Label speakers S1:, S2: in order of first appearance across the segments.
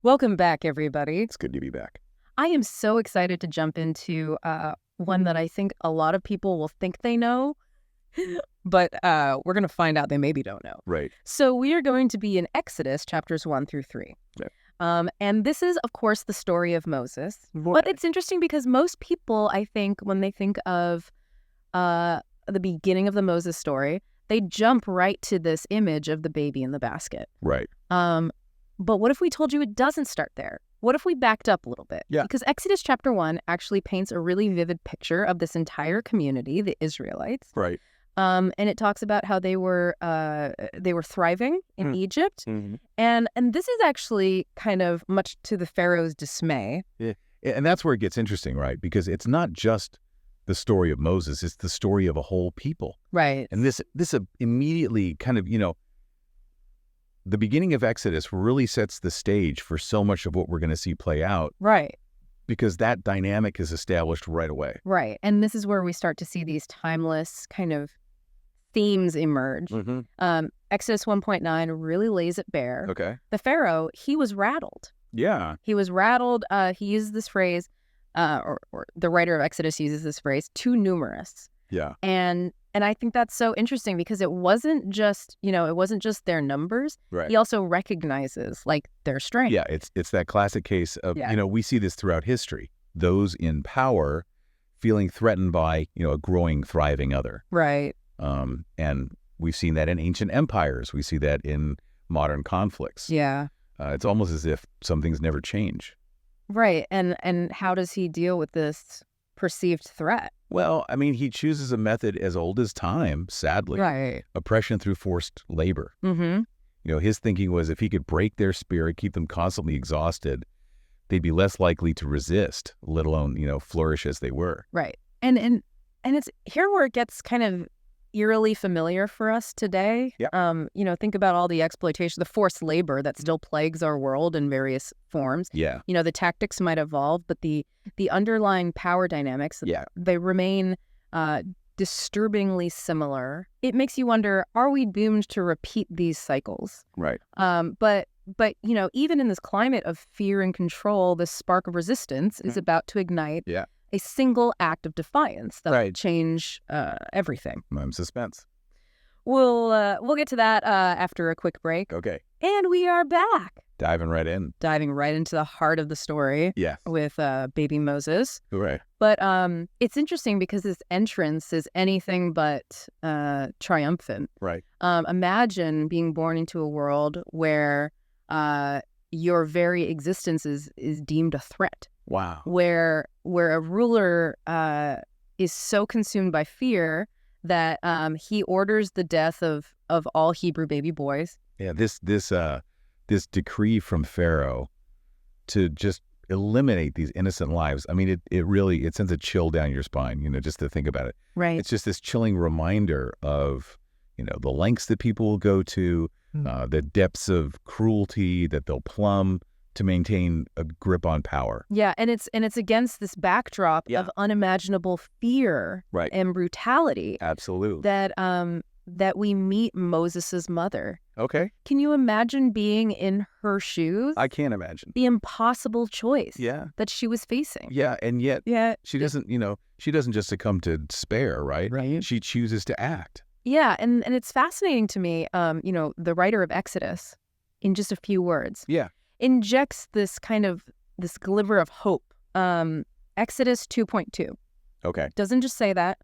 S1: Welcome back, everybody.
S2: It's good to be back.
S1: I am so excited to jump into one that I think a lot of people will think they know, but we're going to find out they maybe don't know.
S2: Right.
S1: So we are going to be in Exodus chapters 1 through 3.
S2: Yeah.
S1: And this is, of course, the story of Moses. But it's interesting because most people, I think, when they think of the beginning of the Moses story, they jump right to this image of the baby in the basket.
S2: Right.
S1: But what if we told you it doesn't start there? What if we backed up a little bit?
S2: Yeah.
S1: Because Exodus chapter 1 actually paints a really vivid picture of this entire community, the Israelites.
S2: Right.
S1: And it talks about how they were thriving in Egypt.
S2: Mm-hmm.
S1: And this is actually kind of much to the Pharaoh's dismay.
S2: Yeah. And that's where it gets interesting, right? Because it's not just the story of Moses, it's the story of a whole people.
S1: Right.
S2: And this immediately kind of, the beginning of Exodus really sets the stage for so much of what we're going to see play out.
S1: Right.
S2: Because that dynamic is established right away.
S1: Right. And this is where we start to see these timeless kind of themes emerge.
S2: Mm-hmm.
S1: Exodus 1.9 really lays it bare.
S2: Okay.
S1: The Pharaoh, he was rattled.
S2: Yeah.
S1: He was rattled. He uses this phrase, or the writer of Exodus uses this phrase, too numerous.
S2: Yeah.
S1: And I think that's so interesting because it wasn't just their numbers.
S2: Right.
S1: He also recognizes their strength.
S2: Yeah, it's that classic case of, we see this throughout history. Those in power feeling threatened by, a growing, thriving other.
S1: Right.
S2: And we've seen that in ancient empires. We see that in modern conflicts.
S1: Yeah.
S2: It's almost as if some things never change.
S1: Right. And how does he deal with this perceived threat?
S2: Well, I mean, he chooses a method as old as time, sadly.
S1: Right.
S2: Oppression through forced labor.
S1: Mm-hmm.
S2: His thinking was if he could break their spirit, keep them constantly exhausted, they'd be less likely to resist, let alone, flourish as they were.
S1: Right. And it's here where it gets kind of eerily familiar for us today.
S2: Yeah.
S1: Think about all the exploitation, the forced labor that still plagues our world in various forms.
S2: Yeah.
S1: The tactics might evolve, but the underlying power dynamics, they remain disturbingly similar. It makes you wonder, are we doomed to repeat these cycles?
S2: Right.
S1: But even in this climate of fear and control, this spark of resistance is about to ignite.
S2: Yeah.
S1: A single act of defiance that will
S2: Right.
S1: change everything.
S2: I'm suspense.
S1: We'll get to that after a quick break.
S2: Okay.
S1: And we are back.
S2: Diving right into
S1: the heart of the story.
S2: Yeah.
S1: With baby Moses.
S2: Right.
S1: But it's interesting because this entrance is anything but triumphant.
S2: Right.
S1: Imagine being born into a world where your very existence is deemed a threat.
S2: Wow.
S1: Where a ruler is so consumed by fear that he orders the death of all Hebrew baby boys.
S2: Yeah, this decree from Pharaoh to just eliminate these innocent lives. I mean, it really sends a chill down your spine, just to think about it.
S1: Right.
S2: It's just this chilling reminder of, the lengths that people will go to, the depths of cruelty that they'll plumb to maintain a grip on power.
S1: Yeah, and it's against this backdrop of unimaginable fear and brutality.
S2: Absolutely.
S1: That we meet Moses's mother.
S2: Okay.
S1: Can you imagine being in her shoes?
S2: I can't imagine.
S1: The impossible choice that she was facing.
S2: Yeah, and yet she doesn't, she doesn't just succumb to despair, right?
S1: Right.
S2: She chooses to act. Yeah,
S1: and it's fascinating to me, the writer of Exodus, in just a few words.
S2: Yeah.
S1: Injects this glimmer of hope. Exodus 2.2.
S2: Okay.
S1: Doesn't just say that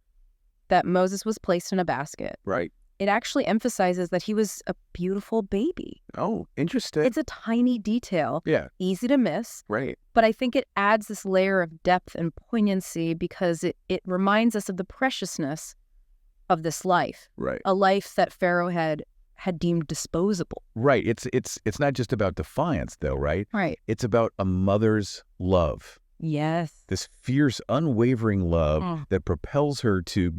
S1: Moses was placed in a basket.
S2: Right.
S1: It actually emphasizes that he was a beautiful baby.
S2: Oh, interesting.
S1: It's a tiny detail.
S2: Yeah.
S1: Easy to miss.
S2: Right.
S1: But I think it adds this layer of depth and poignancy because it reminds us of the preciousness of this life.
S2: Right.
S1: A life that Pharaoh had deemed disposable.
S2: Right. It's not just about defiance, though, right?
S1: Right.
S2: It's about a mother's love.
S1: Yes.
S2: This fierce, unwavering love that propels her to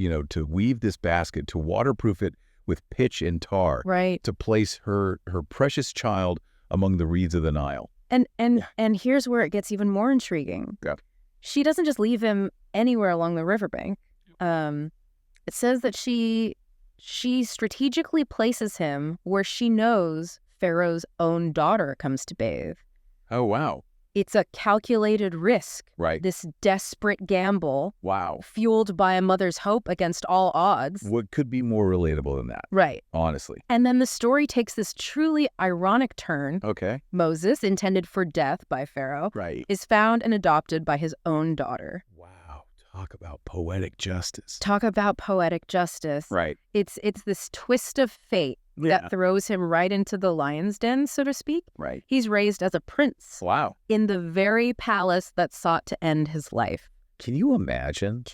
S2: weave this basket, to waterproof it with pitch and tar,
S1: right?
S2: To place her precious child among the reeds of the Nile.
S1: And here's where it gets even more intriguing.
S2: Yeah.
S1: She doesn't just leave him anywhere along the riverbank. It says that she strategically places him where she knows Pharaoh's own daughter comes to bathe.
S2: Oh, wow.
S1: It's a calculated risk.
S2: Right.
S1: This desperate gamble.
S2: Wow.
S1: Fueled by a mother's hope against all odds.
S2: What could be more relatable than that?
S1: Right.
S2: Honestly.
S1: And then the story takes this truly ironic turn.
S2: Okay.
S1: Moses, intended for death by Pharaoh,
S2: Right.
S1: is found and adopted by his own daughter.
S2: Wow. Talk about poetic justice.
S1: Talk about poetic justice.
S2: Right.
S1: It's this twist of fate that throws him right into the lion's den, so to speak.
S2: Right.
S1: He's raised as a prince.
S2: Wow.
S1: In the very palace that sought to end his life.
S2: Can you imagine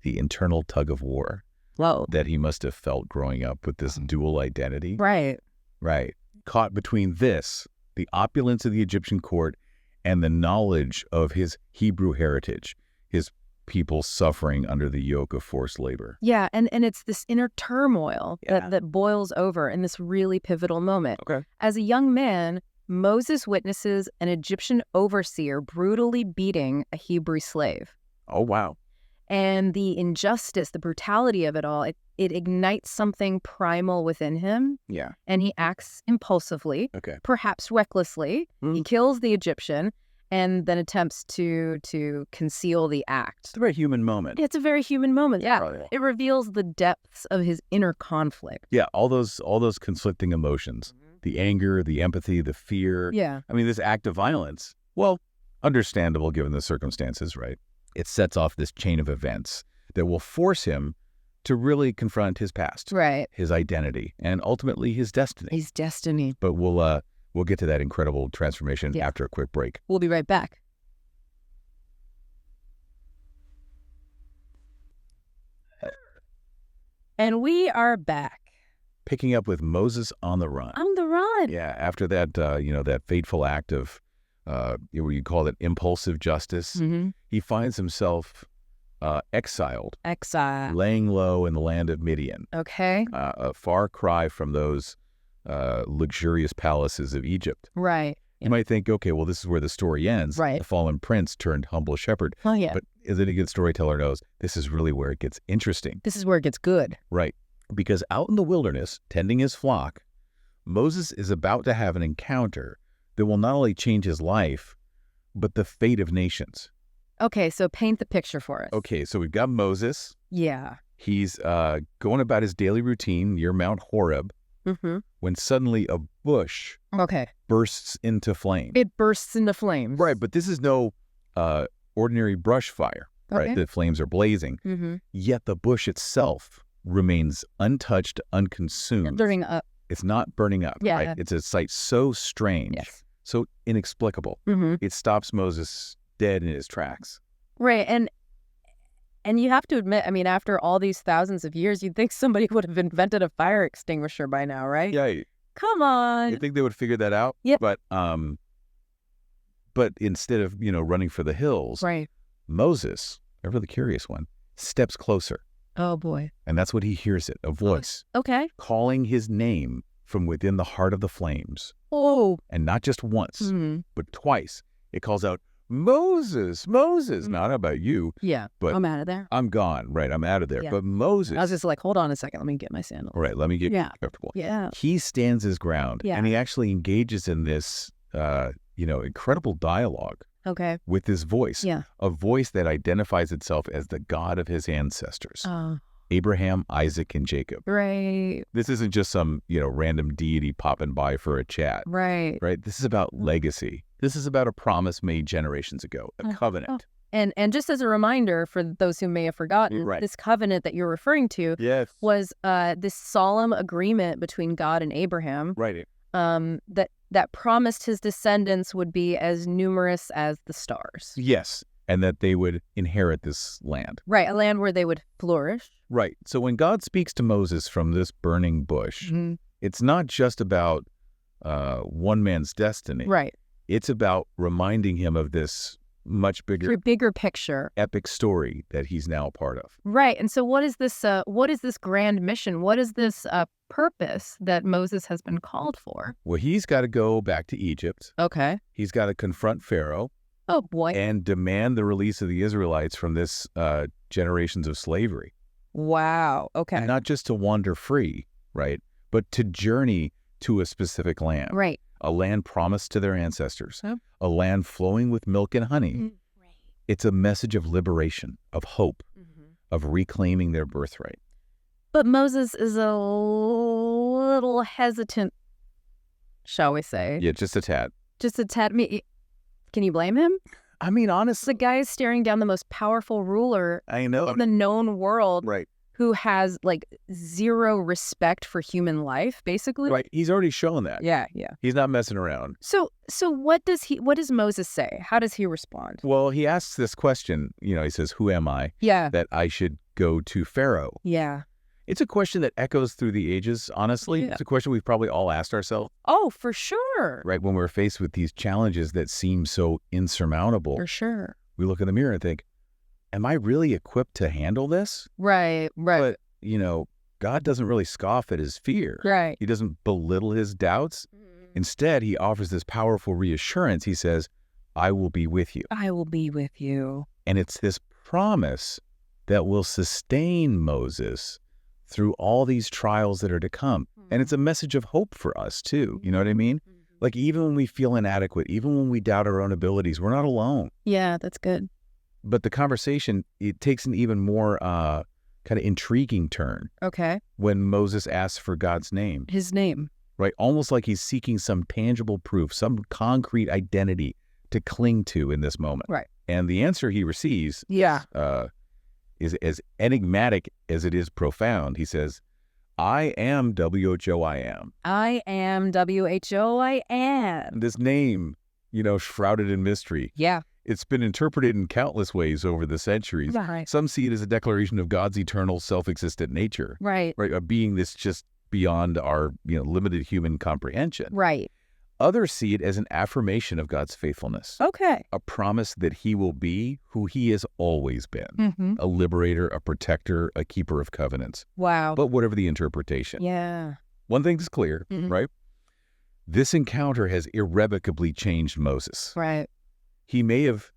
S2: the internal tug of war that he must have felt growing up with this dual identity?
S1: Right.
S2: Right. Caught between this, the opulence of the Egyptian court, and the knowledge of his Hebrew heritage, his people suffering under the yoke of forced labor.
S1: Yeah, and it's this inner turmoil that boils over in this really pivotal moment.
S2: Okay.
S1: As a young man, Moses witnesses an Egyptian overseer brutally beating a Hebrew slave.
S2: Oh, wow.
S1: And the injustice, the brutality of it all, it ignites something primal within him.
S2: Yeah.
S1: And he acts impulsively, perhaps recklessly. He kills the Egyptian and then attempts to conceal the act.
S2: It's a very human moment.
S1: It's a very human moment, It reveals the depths of his inner conflict.
S2: Yeah, all those conflicting emotions. The anger, the empathy, the fear.
S1: Yeah.
S2: I mean, this act of violence, well, understandable given the circumstances, right? It sets off this chain of events that will force him to really confront his past.
S1: Right.
S2: His identity, and ultimately his destiny.
S1: His destiny.
S2: But we'll get to that incredible transformation after a quick break.
S1: We'll be right back. And we are back.
S2: Picking up with Moses on the run.
S1: On the run.
S2: Yeah, after that, that fateful act of, you call it impulsive justice, he finds himself exiled. Laying low in the land of Midian.
S1: Okay.
S2: A far cry from those luxurious palaces of Egypt.
S1: Right.
S2: You might think, okay, well, this is where the story ends.
S1: Right.
S2: The fallen prince turned humble shepherd.
S1: Oh, yeah.
S2: But as any good storyteller knows, this is really where it gets interesting.
S1: This is where it gets good.
S2: Right. Because out in the wilderness, tending his flock, Moses is about to have an encounter that will not only change his life, but the fate of nations.
S1: Okay, so paint the picture for us.
S2: Okay, so we've got Moses.
S1: Yeah.
S2: He's going about his daily routine near Mount Horeb when suddenly a bush bursts into flame.
S1: It bursts into flames.
S2: Right, but this is no ordinary brush fire, right? The flames are blazing, yet the bush itself remains untouched, unconsumed.
S1: Burning up.
S2: It's not burning up, right? It's a sight so strange, so inexplicable. It stops Moses dead in his tracks.
S1: Right, and you have to admit, I mean, after all these thousands of years, you'd think somebody would have invented a fire extinguisher by now, right?
S2: Yeah.
S1: Come on.
S2: You think they would figure that out?
S1: Yeah.
S2: But instead of, running for the hills, Moses, ever the curious one, steps closer.
S1: Oh, boy.
S2: And that's what he hears a voice.
S1: Okay.
S2: Calling his name from within the heart of the flames.
S1: Oh.
S2: And not just once, but twice. It calls out, Moses, Moses. Not about you.
S1: Yeah,
S2: but
S1: I'm out of there.
S2: I'm gone. Right, I'm out of there. Yeah. But Moses.
S1: I was just like, hold on a second. Let me get my sandals.
S2: All right, let me get comfortable.
S1: Yeah.
S2: He stands his ground. Yeah. And he actually engages in this, incredible dialogue.
S1: Okay.
S2: With this voice.
S1: Yeah.
S2: A voice that identifies itself as the God of his ancestors. Abraham, Isaac, and Jacob.
S1: Right.
S2: This isn't just some, random deity popping by for a chat.
S1: Right.
S2: Right. This is about legacy. This is about a promise made generations ago, a covenant.
S1: And just as a reminder for those who may have forgotten, this covenant that you're referring to was this solemn agreement between God and Abraham.
S2: Right.
S1: That promised his descendants would be as numerous as the stars.
S2: Yes. And that they would inherit this land.
S1: Right, a land where they would flourish.
S2: Right. So when God speaks to Moses from this burning bush, it's not just about one man's destiny.
S1: Right.
S2: It's about reminding him of this much bigger
S1: picture,
S2: epic story that he's now a part of.
S1: Right. And so what is this grand mission? What is this purpose that Moses has been called for?
S2: Well, he's got to go back to Egypt.
S1: Okay.
S2: He's got to confront Pharaoh.
S1: Oh, boy.
S2: And demand the release of the Israelites from this generations of slavery.
S1: Wow. Okay.
S2: And not just to wander free, right? But to journey to a specific land.
S1: Right.
S2: a land promised to their ancestors,
S1: Yep.
S2: a land flowing with milk and honey.
S1: Right.
S2: It's a message of liberation, of hope, of reclaiming their birthright.
S1: But Moses is a little hesitant, shall we say.
S2: Yeah, just a tad.
S1: Just a tad. Can you blame him?
S2: I mean, honestly,
S1: The guy is staring down the most powerful ruler
S2: I know.
S1: in the known world,
S2: Right.
S1: who has like zero respect for human life, basically.
S2: Right. He's already shown that.
S1: Yeah.
S2: He's not messing around.
S1: So what does Moses say? How does he respond?
S2: Well, he asks this question, he says, who am I
S1: Yeah.
S2: that I should go to Pharaoh?
S1: Yeah.
S2: It's a question that echoes through the ages, honestly.
S1: Yeah.
S2: It's a question we've probably all asked ourselves,
S1: Oh, for sure.
S2: right? When we're faced with these challenges that seem so insurmountable,
S1: For sure.
S2: we look in the mirror and think, am I really equipped to handle this?
S1: Right.
S2: But, God doesn't really scoff at his fear.
S1: Right.
S2: He doesn't belittle his doubts. Instead, he offers this powerful reassurance. He says, I will be with you.
S1: I will be with you.
S2: And it's this promise that will sustain Moses through all these trials that are to come. And it's a message of hope for us too. You know what I mean? Like even when we feel inadequate, even when we doubt our own abilities, we're not alone.
S1: Yeah, that's good.
S2: But the conversation, it takes an even more kind of intriguing turn
S1: Okay.
S2: when Moses asks for God's name,
S1: His name.
S2: right? Almost like he's seeking some tangible proof, some concrete identity to cling to in this moment.
S1: Right.
S2: And the answer he receives
S1: Yeah.
S2: is as enigmatic as it is profound. He says, I am WHO I am.
S1: I am WHO. I am.
S2: This name, shrouded in mystery.
S1: Yeah.
S2: It's been interpreted in countless ways over the centuries.
S1: Right.
S2: Some see it as a declaration of God's eternal self-existent nature,
S1: Right.
S2: right? A being that's just beyond our, limited human comprehension.
S1: Right.
S2: Others see it as an affirmation of God's faithfulness,
S1: Okay.
S2: a promise that he will be who he has always been, a liberator, a protector, a keeper of covenants.
S1: Wow.
S2: But whatever the interpretation,
S1: Yeah.
S2: one thing's clear, right? This encounter has irrevocably changed Moses.
S1: Right.
S2: He may have,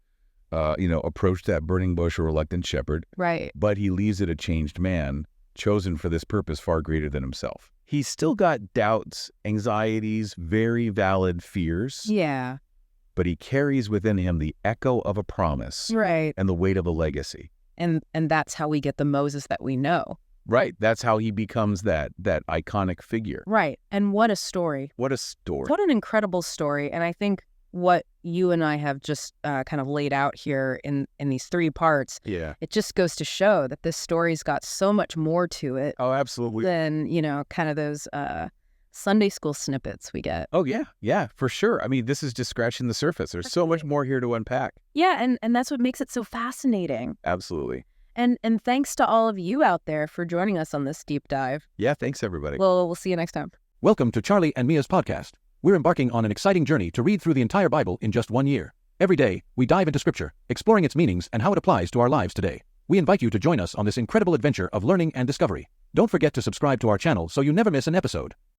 S2: approached that burning bush a reluctant shepherd,
S1: Right.
S2: but he leaves it a changed man, chosen for this purpose far greater than himself. He's still got doubts, anxieties, very valid fears,
S1: Yeah.
S2: but he carries within him the echo of a promise
S1: Right.
S2: and the weight of a legacy.
S1: And that's how we get the Moses that we know.
S2: Right. That's how he becomes that iconic figure.
S1: Right. And what a story.
S2: What a story.
S1: What an incredible story. And I think what you and I have just kind of laid out here in these three parts,
S2: Yeah.
S1: it just goes to show that this story's got so much more to it
S2: Oh, absolutely.
S1: than, kind of those Sunday school snippets we get.
S2: Oh, yeah. Yeah, for sure. I mean, this is just scratching the surface. There's so much more here to unpack.
S1: Yeah, and that's what makes it so fascinating.
S2: Absolutely.
S1: And thanks to all of you out there for joining us on this deep dive.
S2: Yeah, thanks, everybody.
S1: We'll see you next time.
S3: Welcome to Charlie and Mia's podcast. We're embarking on an exciting journey to read through the entire Bible in just 1 year. Every day, we dive into Scripture, exploring its meanings and how it applies to our lives today. We invite you to join us on this incredible adventure of learning and discovery. Don't forget to subscribe to our channel so you never miss an episode.